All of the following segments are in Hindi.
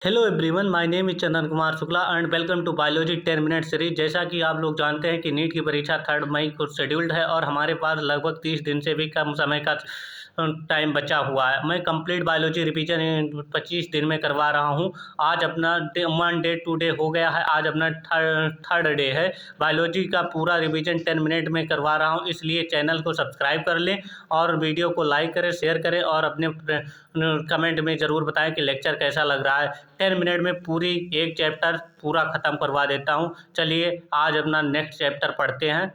Hello everyone, my name is Chandan Kumar Shukla and welcome to biology 10 minute series. जैसा कि आप लोग जानते हैं कि नीट की परीक्षा 3 मई को शेड्यूल्ड है और हमारे पास लगभग 30 दिन से भी कम समय का टाइम बचा हुआ है। मैं कंप्लीट बायोलॉजी रिवीजन 25 दिन में करवा रहा हूं। आज अपना 1 डे हो गया है। आज अपना थर्ड डे है। बायोलॉजी का पूरा रिवीजन 10 मिनट में करवा रहा हूं, इसलिए चैनल को सब्सक्राइब कर लें और वीडियो को लाइक करें, शेयर करें और अपने कमेंट में ज़रूर बताएं कि लेक्चर कैसा लग रहा है। 10 मिनट में पूरी एक चैप्टर पूरा ख़त्म करवा देता हूँ। चलिए आज अपना नेक्स्ट चैप्टर पढ़ते हैं।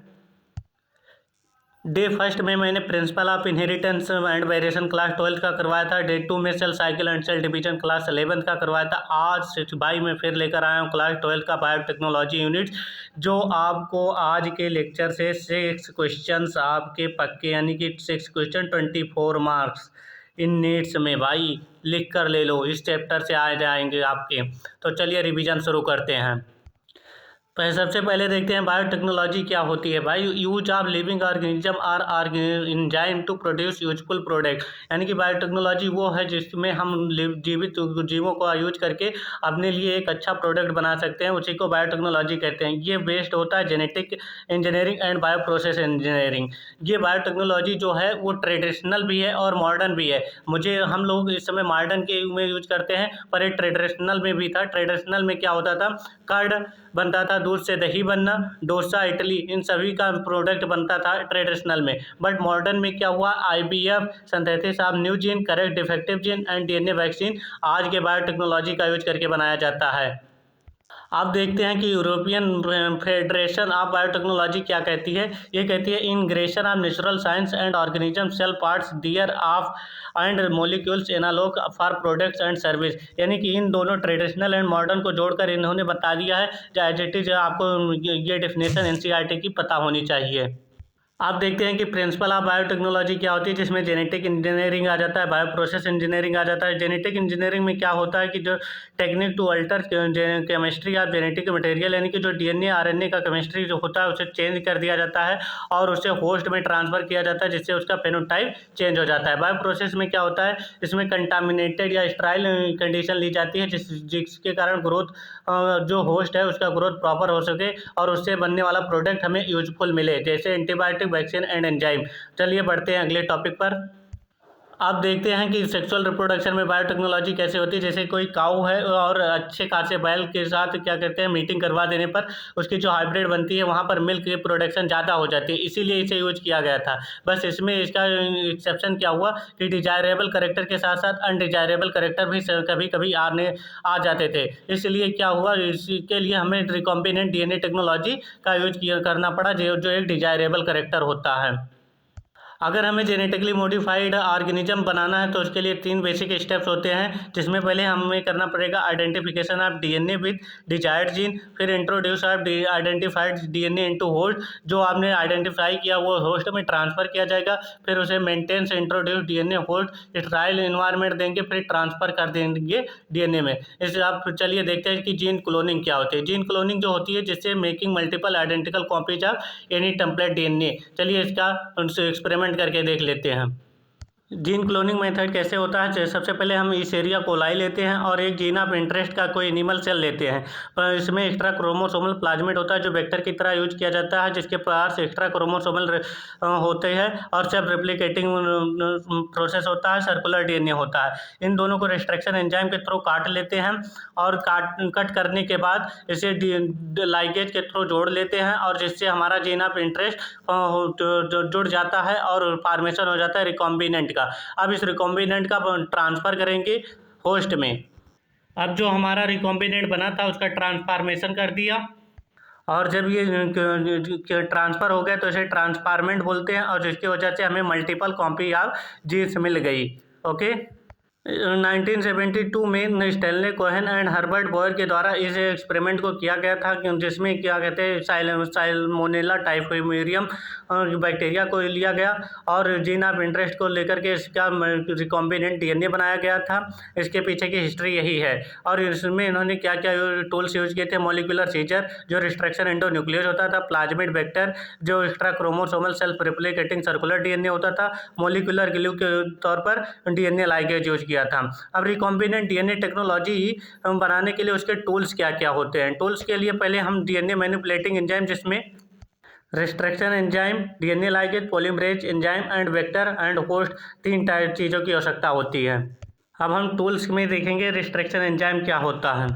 डे फर्स्ट में मैंने principle of inheritance and variation class 12 का करवाया था। डे 2 में cell cycle and cell division class 11 का करवाया था। आज 6 में फिर लेकर आया हूँ क्लास 12 का बायोटेक्नोलॉजी यूनिट, जो आपको आज के लेक्चर से 6 क्वेश्चंस आपके पक्के, यानी कि 6 क्वेश्चन 24 मार्क्स इन नीट्स में भाई लिख कर ले लो। इस चैप्टर से आ जाएंगे आपके। तो चलिए रिवीजन शुरू करते हैं। सबसे पहले देखते हैं बायोटेक्नोलॉजी क्या होती है। भाई, use of living organism are enzyme to produce useful product, यानी कि बायोटेक्नोलॉजी वो है जिसमें हम जीवित जीवों को यूज करके अपने लिए एक अच्छा प्रोडक्ट बना सकते हैं। उसी को बायोटेक्नोलॉजी कहते हैं। ये बेस्ड होता है genetic engineering and bio process engineering. ये बायोटेक्नोलॉजी जो है वो ट्रेडिशनल भी है और मॉडर्न भी है। हम लोग इस समय मॉडर्न के में यूज करते हैं, पर ये ट्रेडिशनल में भी था। ट्रेडिशनल में क्या होता था, कर्ड बनता था, दूध से दही बनना, डोसा, इडली, इन सभी का प्रोडक्ट बनता था ट्रेडिशनल में। बट मॉडर्न में क्या हुआ, IVF, synthesis of new gene, correct defective gene and DNA vaccine आज के बायोटेक्नोलॉजी का यूज करके बनाया जाता है। आप देखते हैं कि यूरोपियन फेडरेशन ऑफ बायोटेक्नोलॉजी क्या कहती है। ये कहती है integration of natural science and organism cell parts their of and molecules analogue for products and service, यानी कि इन दोनों ट्रेडिशनल एंड मॉडर्न को जोड़कर इन्होंने बता दिया है। एज इट इज आपको ये डेफिनेशन NCERT की पता होनी चाहिए। आप देखते हैं कि प्रिंसिपल ऑफ बायोटेक्नोलॉजी क्या होती है, जिसमें जेनेटिक इंजीनियरिंग आ जाता है, बायो प्रोसेस इंजीनियरिंग आ जाता है। जेनेटिक इंजीनियरिंग में क्या होता है कि जो technique to alter chemistry of genetic material, यानी कि जो DNA RNA का केमिस्ट्री जो होता है उसे चेंज कर दिया जाता है और उसे होस्ट में ट्रांसफर किया जाता है, जिससे उसका फेनोटाइप चेंज हो जाता है। बायो प्रोसेस में क्या होता है, इसमें कंटामिनेटेड या स्टराइल कंडीशन ली जाती है, जिसके कारण ग्रोथ जो होस्ट है उसका ग्रोथ प्रॉपर हो सके और उससे बनने वाला प्रोडक्ट हमें यूजफुल मिले, जैसे एंटीबायोटिक, वैक्सीन एंड एंजाइम। चलिए बढ़ते हैं अगले टॉपिक पर। आप देखते हैं कि सेक्सुअल रिप्रोडक्शन में बायोटेक्नोलॉजी कैसे होती है। जैसे कोई काऊ है और अच्छे खासे बैल के साथ क्या कहते हैं मीटिंग करवा देने पर उसकी जो हाइब्रिड बनती है वहाँ पर मिल्क की प्रोडक्शन ज़्यादा हो जाती है, इसीलिए इसे यूज किया गया था। बस इसमें इसका एक्सेप्शन क्या हुआ कि डिजायरेबल करेक्टर के साथ साथ अनडिजायरेबल करेक्टर भी कभी कभी आ जाते थे। इसलिए क्या हुआ, इसके लिए हमें रिकॉम्बिनेंट DNA टेक्नोलॉजी का यूज करना पड़ा, जो एक डिजायरेबल करेक्टर होता है। अगर हमें जेनेटिकली मॉडिफाइड ऑर्गेनिज्म बनाना है तो उसके लिए 3 बेसिक स्टेप्स होते हैं, जिसमें पहले हमें करना पड़ेगा identification of DNA with desired gene, फिर introduce of identified DNA into host. जो आपने आइडेंटिफाई किया वो होस्ट में ट्रांसफ़र किया जाएगा, फिर उसे मेंटेन से introduce DNA host trial environment देंगे, फिर ट्रांसफ़र कर देंगे DNA में। इसे आप चलिए देखते हैं कि जीन क्लोनिंग क्या होती है। जीन क्लोनिंग जो होती है जिससे making multiple identical copies of any template DNA। चलिए इसका उनसे एक्सपेरिमेंट करके देख लेते हैं। जीन क्लोनिंग मेथड कैसे होता है। सबसे पहले हम इस एरिया कोलाई लेते हैं और एक जीन ऑफ इंटरेस्ट का कोई एनिमल सेल लेते हैं, पर इसमें एक्स्ट्रा क्रोमोसोमल प्लाज्मिड होता है जो वेक्टर की तरह यूज किया जाता है, जिसके पास एक्स्ट्रा क्रोमोसोमल होते हैं और सब रेप्लिकेटिंग प्रोसेस होता है, सर्कुलर DNA होता है। इन दोनों को रिस्ट्रक्शन एंजाइम के थ्रू काट लेते हैं और कट करने के बाद इसे लाइगेज के थ्रू जोड़ लेते हैं और जिससे हमारा जीन ऑफ इंटरेस्ट जुड़ जाता है और फॉर्मेशन हो जाता है रिकॉम्बिनेंट का। अब इस रिकॉम्बिनेंट का ट्रांसफ़र करेंगे होस्ट में। अब जो हमारा रिकॉम्बिनेंट बना था उसका ट्रांसफॉर्मेशन कर दिया और जब ये ट्रांसफ़र हो गया तो इसे ट्रांसफार्मेंट बोलते हैं और जिसकी वजह से हमें मल्टीपल कॉपी ऑफ जीन्स मिल गई। ओके। 1972 में Stanley Cohen and Herbert Boyer के द्वारा इस एक्सपेरिमेंट को किया गया था, जिसमें क्या कहते हैं साल्मोनेला टाइफोइडियम बैक्टीरिया को लिया गया और जीन ऑफ इंटरेस्ट को लेकर के इसका रिकॉम्बिनेंट DNA बनाया गया था। इसके पीछे की हिस्ट्री यही है और इसमें इन्होंने क्या क्या टूल्स यूज किए थे। मॉलिक्यूलर सीजर जो रिस्ट्रक्शन एंडोन्यूक्लियस होता था, प्लाज्मिड वेक्टर जो extra chromosomal self replicating circular DNA होता था, मॉलिक्यूलर ग्लू के तौर पर DNA लाइगेज यूज किया किया था। अब रिकॉम्बिनेंट डीएनए टेक्नोलॉजी बनाने के लिए उसके टूल्स क्या क्या होते हैं। टूल्स के लिए पहले हम डीएनए मैनिपुलेटिंग एंजाइम, जिसमें restriction enzyme, DNA ligase, polymerase enzyme and vector and host, 3 type चीज़ों की आवश्यकता होती है। अब हम टूल्स में देखेंगे रिस्ट्रक्शन एंजाइम क्या होता है।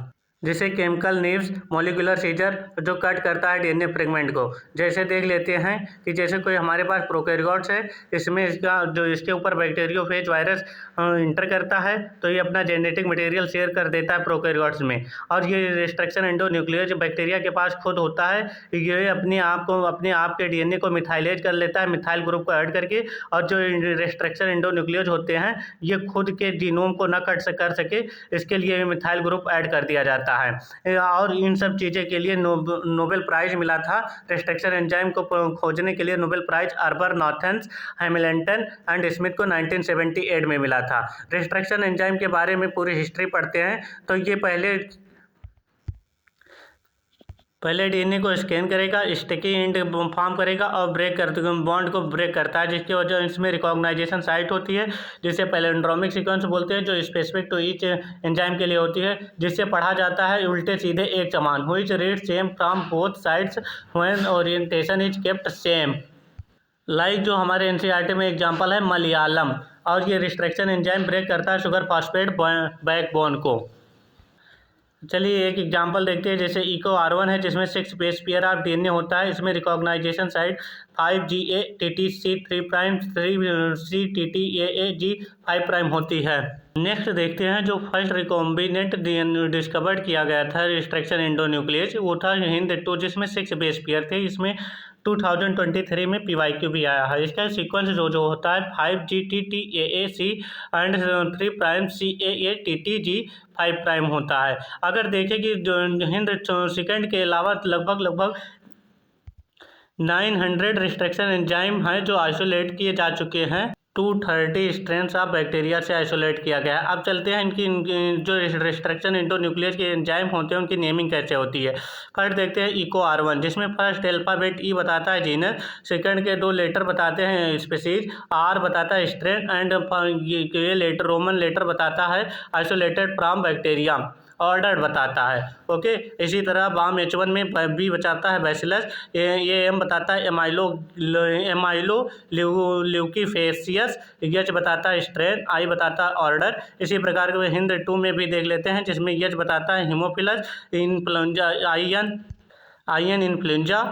जैसे केमिकल नीव्स, मॉलिक्यूलर सीजर जो कट करता है डीएनए फ्रेगमेंट को। जैसे देख लेते हैं कि जैसे कोई हमारे पास प्रोकैरियोट्स है, इसमें इसका जो इसके ऊपर बैक्टीरियोफेज वायरस इंटर करता है तो ये अपना जेनेटिक मटेरियल शेयर कर देता है प्रोकैरियोट्स में। और ये रिस्ट्रक्शन एंडोन्यूक्लियस बैक्टीरिया के पास खुद होता है, ये अपने आप के डीएनए को मिथाइलेज कर लेता है मिथाइल ग्रुप को ऐड करके। और जो रिस्ट्रक्शन एंडोन्यूक्लियस होते हैं ये खुद के जीनोम को न कर सके, इसके लिए मिथाइल ग्रुप ऐड कर दिया जाता है। और इन सब चीज़ें के लिए नोबेल प्राइज मिला था। रिस्ट्रक्शन एंजाइम को खोजने के लिए Nobel prize Arber, Nathans, Hamilton and Smith को 1978 में मिला था। रिस्ट्रक्शन एंजाइम के बारे में पूरी हिस्ट्री पढ़ते हैं तो ये पहले डीएनए को स्कैन करेगा, स्टिकी एंड फॉर्म करेगा और बॉन्ड को ब्रेक करता है, जिसकी वजह इसमें रिकॉग्नाइजेशन साइट होती है, जिसे पैलिंड्रोमिक सीक्वेंस बोलते हैं, जो स्पेसिफिक टू ईच एंजाइम के लिए होती है, जिससे पढ़ा जाता है उल्टे सीधे एक समान, which read same from both sides when orientation is kept same. Like जो हमारे एनसीईआरटी में एग्जाम्पल है मलयालम। और ये रिस्ट्रक्शन एंजाइम ब्रेक करता है शुगर फास्फेट बैकबोन को। चलिए एक एग्जांपल देखते हैं। जैसे EcoR1 है जिसमें 6 बेस पेयर ऑफ डीएनए होता है। इसमें रिकॉग्नाइजेशन साइट 5GATTC 3' 3CTTAAG 5' होती है। नेक्स्ट देखते हैं जो फर्स्ट रिकॉम्बिनेंट डिस्कवर्ड किया गया था रिस्ट्रक्शन एंडोन्यूक्लियस, वो था HindII, जिसमें 6 बेस पेयर थे। इसमें 2023 में PYQ भी आया है। इसका सीक्वेंस जो होता है 5GTTAAC एंड 3'CAATTG 5' होता है। अगर देखें कि हिंद सेकंड के अलावा लगभग 900 रिस्ट्रक्शन एंजाइम हैं जो आइसोलेट किए जा चुके हैं। 230 स्ट्रेन्स ऑफ बैक्टीरिया से आइसोलेट किया गया है। अब चलते हैं इनकी जो रिस्ट्रक्शन एंडोन्यूक्लियस के एंजाइम होते हैं उनकी नेमिंग कैसे होती है। फर्स्ट देखते हैं EcoR1, जिसमें फर्स्ट अल्फ़ाबेट E बताता है जीनस, सेकंड के 2 लेटर बताते हैं स्पीशीज, R बताता है स्ट्रेन एंड ये लेटर रोमन लेटर बताता है आइसोलेटेड फ्रॉम बैक्टीरिया, ऑर्डर बताता है। ओके, इसी तरह बाम H1 में B बताता है बैसिलस, M बताता है एमाइलो ल्यूकीफेसियस, H बताता है स्ट्रेन, I बताता है ऑर्डर। इसी प्रकार के HindII में भी देख लेते हैं, जिसमें H बताता है Haemophilus, influenza IN influenza,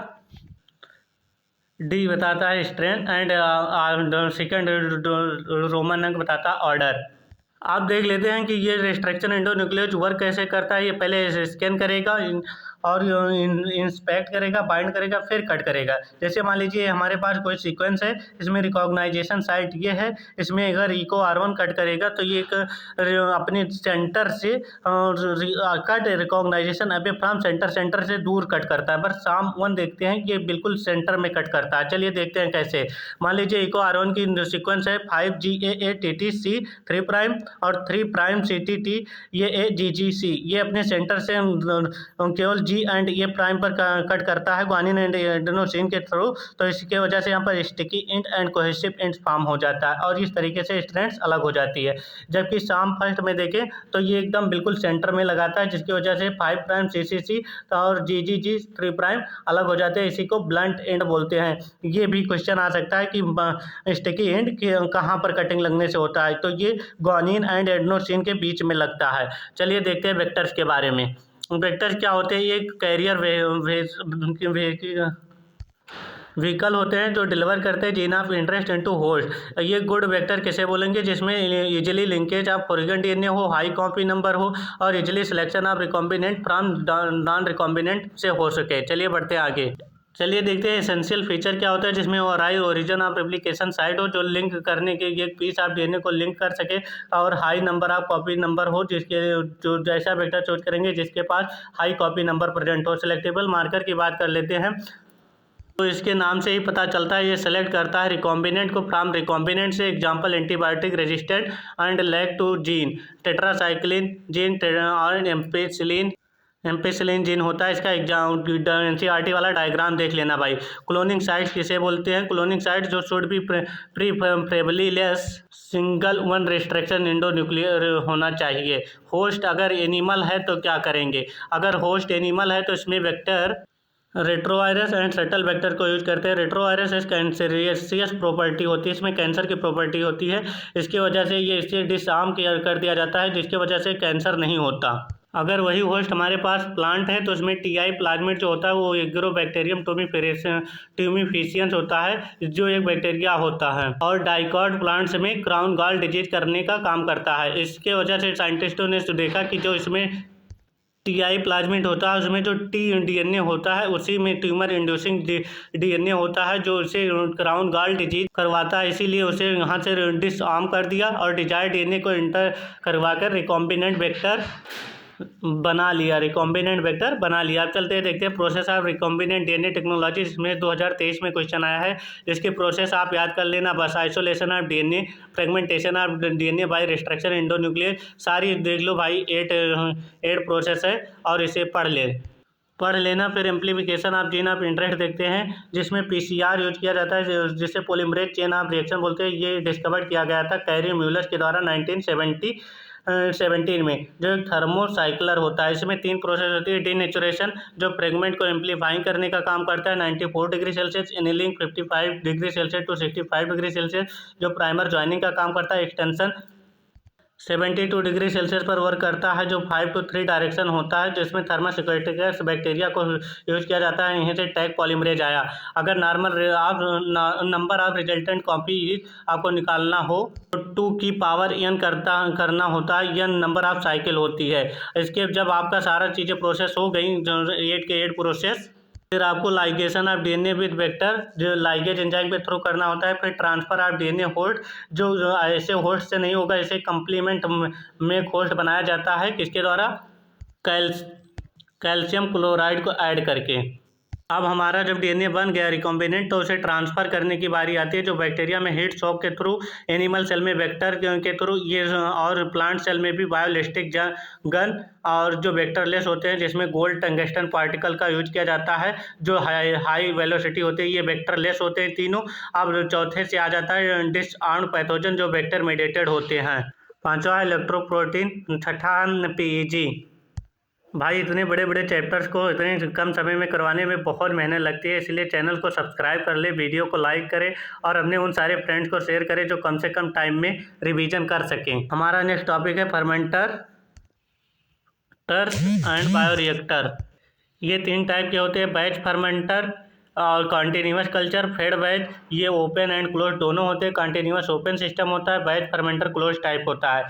D बताता है स्ट्रेन एंड सेकंड रोमन अंक बताता है ऑर्डर। आप देख लेते हैं कि ये रिस्ट्रक्शन एंडोन्यूक्लियस वर्क कैसे करता है। ये पहले स्कैन करेगा और इंस्पेक्ट करेगा, बाइंड करेगा, फिर कट करेगा। जैसे मान लीजिए हमारे पास कोई सीक्वेंस है, इसमें रिकॉग्नाइजेशन साइट ये है, इसमें अगर EcoR1 कट करेगा तो ये एक अपने सेंटर से कट रिकॉग्नाइजेशन अबे फ्रॉम सेंटर से दूर कट करता है। पर SAM1 देखते हैं कि ये बिल्कुल सेंटर में कट करता है। चलिए देखते हैं कैसे। मान लीजिए EcoR1 की सीक्वेंस है 5GAATTC 3' और 3'CTT ये AGGC, ये अपने सेंटर से केवल G एंड ए प्राइम पर कट करता है ग्वानिन एंड एडेनोसिन के थ्रू, तो इसके वजह से यहाँ पर sticky and cohesive and form हो जाता है और इस तरीके से स्ट्रैंड्स अलग हो जाती है। जबकि SAM फर्स्ट में देखें तो ये एकदम बिल्कुल सेंटर में लगाता है, जिसकी वजह से 5' CCC और GGG 3' अलग हो जाते हैं। इसी को ब्लंट एंड बोलते हैं। ये भी क्वेश्चन आ सकता है कि स्टिकी एंड कहाँ पर कटिंग लगने से होता है, तो ये ग्वानिन एंड एडेनोसिन के बीच में लगता है। चलिए देखते हैं वेक्टर्स के बारे में। वेक्टर क्या होते हैं? ये कैरियर व्हीकल होते हैं जो डिलीवर करते हैं gene of interest into host. ये गुड वेक्टर किसे बोलेंगे? जिसमें easily linkage of foreign DNA हो, हाई कॉपी नंबर हो और easily selection of recombinant from non recombinant से हो सके। चलिए बढ़ते हैं आगे। चलिए देखते हैं एसेंशियल फीचर क्या होता है, जिसमें high origin of replication site हो, जो लिंक करने के एक पीस ऑफ डीएनए को लिंक कर सके, और high number of copy number हो, जिसके जो जैसा वेक्टर चूज करेंगे जिसके पास हाई कॉपी नंबर प्रेजेंट हो। सिलेक्टेबल मार्कर की बात कर लेते हैं, तो इसके नाम से ही पता चलता है ये सेलेक्ट करता है रिकॉम्बिनेंट को फ्रॉम रिकॉम्बिनेंट से। Example antibiotic resistant and lack to gene, tetracycline gene और एम्पेसिलिन एम्पिसिलिन जीन होता है, इसका एग्जाम NCERT वाला डायग्राम देख लेना भाई। क्लोनिंग साइट्स किसे बोलते हैं? क्लोनिंग साइट्स जो should be preferably less single one restriction इंडोन्यूक्लियर होना चाहिए। होस्ट अगर एनिमल है तो क्या करेंगे? अगर होस्ट एनिमल है तो इसमें vector retrovirus and shuttle vector को यूज करते हैं। रेट्रोवायरस इस कैंसरियस प्रॉपर्टी होती है, इसमें कैंसर की प्रॉपर्टी होती है, इसकी वजह से ये इसे डिसआर्म कर दिया जाता है, जिसकी वजह से कैंसर नहीं होता। अगर वही होस्ट हमारे पास प्लांट है तो उसमें TI प्लाज्मिड जो होता है वो एग्रोबैक्टीरियम ट्यूमिफिशियंस होता है, जो एक बैक्टीरिया होता है और डाइकॉट प्लांट्स में क्राउन गॉल डिजीज करने का काम करता है। इसके वजह से साइंटिस्टों ने देखा कि जो इसमें TI प्लाज्मिड होता है उसमें जो DNA होता है उसी में ट्यूमर इंड्यूसिंग DNA होता है जो उसे क्राउन गॉल डिजीज करवाता है, इसीलिए उसे यहाँ से डिसआर्म कर दिया और डिजायर्ड DNA को इंटर करवाकर रिकॉम्बिनेंट वेक्टर बना लिया। अब चलते हैं देखते हैं process of recombinant DNA technology. इसमें 2023 में क्वेश्चन आया है, इसके प्रोसेस आप याद कर लेना बस। Isolation of DNA, fragmentation of DNA by restriction endonuclear, सारी देख लो भाई। 8 प्रोसेस है और इसे पढ़ लेना। फिर amplification of gene of interest देखते हैं, जिसमें PCR यूज किया जाता है, जिसे पॉलीमरेज चेन ऑफ रिएक्शन बोलते हैं। ये डिस्कवर किया गया था कैरी म्यूलर के द्वारा 1917 में। जो एक थर्मोसाइक्लर होता है, इसमें 3 प्रोसेस होती है। डीनेचुरेशन जो फ्रेगमेंट को एम्प्लीफाइंग करने का काम करता है 94 degree Celsius, annealing 55 degree Celsius to 65 degree Celsius जो प्राइमर ज्वाइनिंग का काम करता है। एक्सटेंशन 72 डिग्री सेल्सियस पर वर्क करता है, जो 5 to 3 डायरेक्शन होता है, जिसमें थर्मोसिक्रेटिकस बैक्टीरिया को यूज किया जाता है। यहीं से टैग पॉलीमरेज आया। अगर नंबर ऑफ रिजल्टेंट कॉपी आपको निकालना हो तो 2 की पावर n करना होता है, n नंबर ऑफ साइकिल होती है। इसके जब आपका सारा चीज़ें प्रोसेस हो गई, 8 के 8 प्रोसेस, फिर आपको ligation of DNA with vector जो लाइगेज एंजाइम के थ्रू करना होता है। फिर ट्रांसफर ऑफ DNA होस्ट जो ऐसे होस्ट से नहीं होगा, इसे कंप्लीमेंट में होस्ट बनाया जाता है, किसके द्वारा? कैल्शियम क्लोराइड को ऐड करके। अब हमारा जब DNA बन गया रिकॉम्बिनेंट तो उसे ट्रांसफ़र करने की बारी आती है, जो बैक्टीरिया में हीट शॉक के थ्रू, एनिमल सेल में वेक्टर के थ्रू, ये और प्लांट सेल में भी बायोलिस्टिक गन और जो वेक्टरलेस होते हैं, जिसमें गोल्ड टंगस्टन पार्टिकल का यूज किया जाता है, जो हाई वेलोसिटी होते हैं, ये वेक्टरलेस होते हैं तीनों। अब चौथे से आ जाता है डिसआर्म्ड पैथोजन जो वेक्टर मेडिएटेड होते हैं। 5वां इलेक्ट्रोप्रोटीन, 6ठा PEG। भाई इतने बड़े बड़े चैप्टर्स को इतने कम समय में करवाने में बहुत मेहनत लगती है, इसलिए चैनल को सब्सक्राइब कर ले, वीडियो को लाइक करें और अपने उन सारे फ्रेंड्स को शेयर करें जो कम से कम टाइम में रिवीजन कर सकें। हमारा नेक्स्ट टॉपिक है फर्मेंटर्स एंड बायोरिएक्टर। ये 3 टाइप के होते हैं, बैच फर्मेंटर और कंटिन्यूस कल्चर, फेड बैच। ये ओपन एंड क्लोज दोनों होते हैं। कंटिन्यूस ओपन सिस्टम होता है, बैच फर्मेंटर क्लोज टाइप होता है।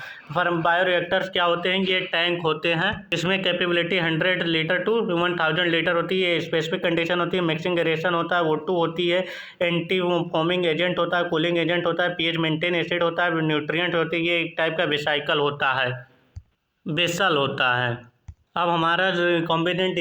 बायोरिएक्टर्स क्या होते हैं? ये टैंक होते हैं, इसमें कैपेबिलिटी 100 लीटर टू 1000 लीटर होती है। स्पेसिफिक कंडीशन होती है, मिक्सिंग एरेशन होता है, O2 होती है, एंटी फोमिंग एजेंट होता है, कूलिंग एजेंट होता है, pH मेंटेन एसिड होता है, न्यूट्रिएंट होती है। ये एक टाइप का वेसल होता है। अब हमारा रिकॉम्बिनेंट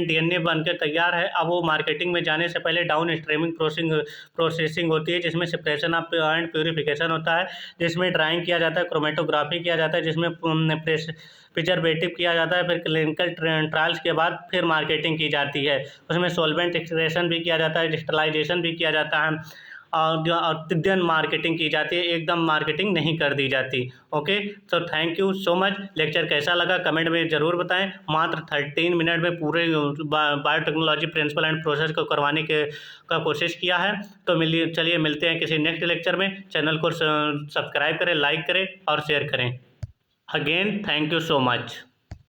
DNA बनकर तैयार है। अब वो मार्केटिंग में जाने से पहले डाउन स्ट्रीमिंग प्रोसेसिंग होती है, जिसमें सेपरेशन ऑफ एंड प्यूरिफिकेशन होता है, जिसमें ड्राइंग किया जाता है, क्रोमेटोग्राफी किया जाता है, जिसमें प्रिजर्वेटिव किया जाता है। फिर क्लिनिकल ट्रायल्स के बाद फिर मार्केटिंग की जाती है। उसमें सॉल्वेंट एक्सट्रैक्शन भी किया जाता है, डिस्टिलाइजेशन भी किया जाता है और देन मार्केटिंग की जाती है। एकदम मार्केटिंग नहीं कर दी जाती। ओके, तो thank you so much. Lecture कैसा लगा कमेंट में ज़रूर बताएं। मात्र 13 मिनट में पूरे बायोटेक्नोलॉजी प्रिंसिपल एंड प्रोसेस को करवाने का कोशिश किया है। तो चलिए मिलते हैं किसी नेक्स्ट लेक्चर में। चैनल को सब्सक्राइब करें, लाइक करें और शेयर करें। Again thank you so much.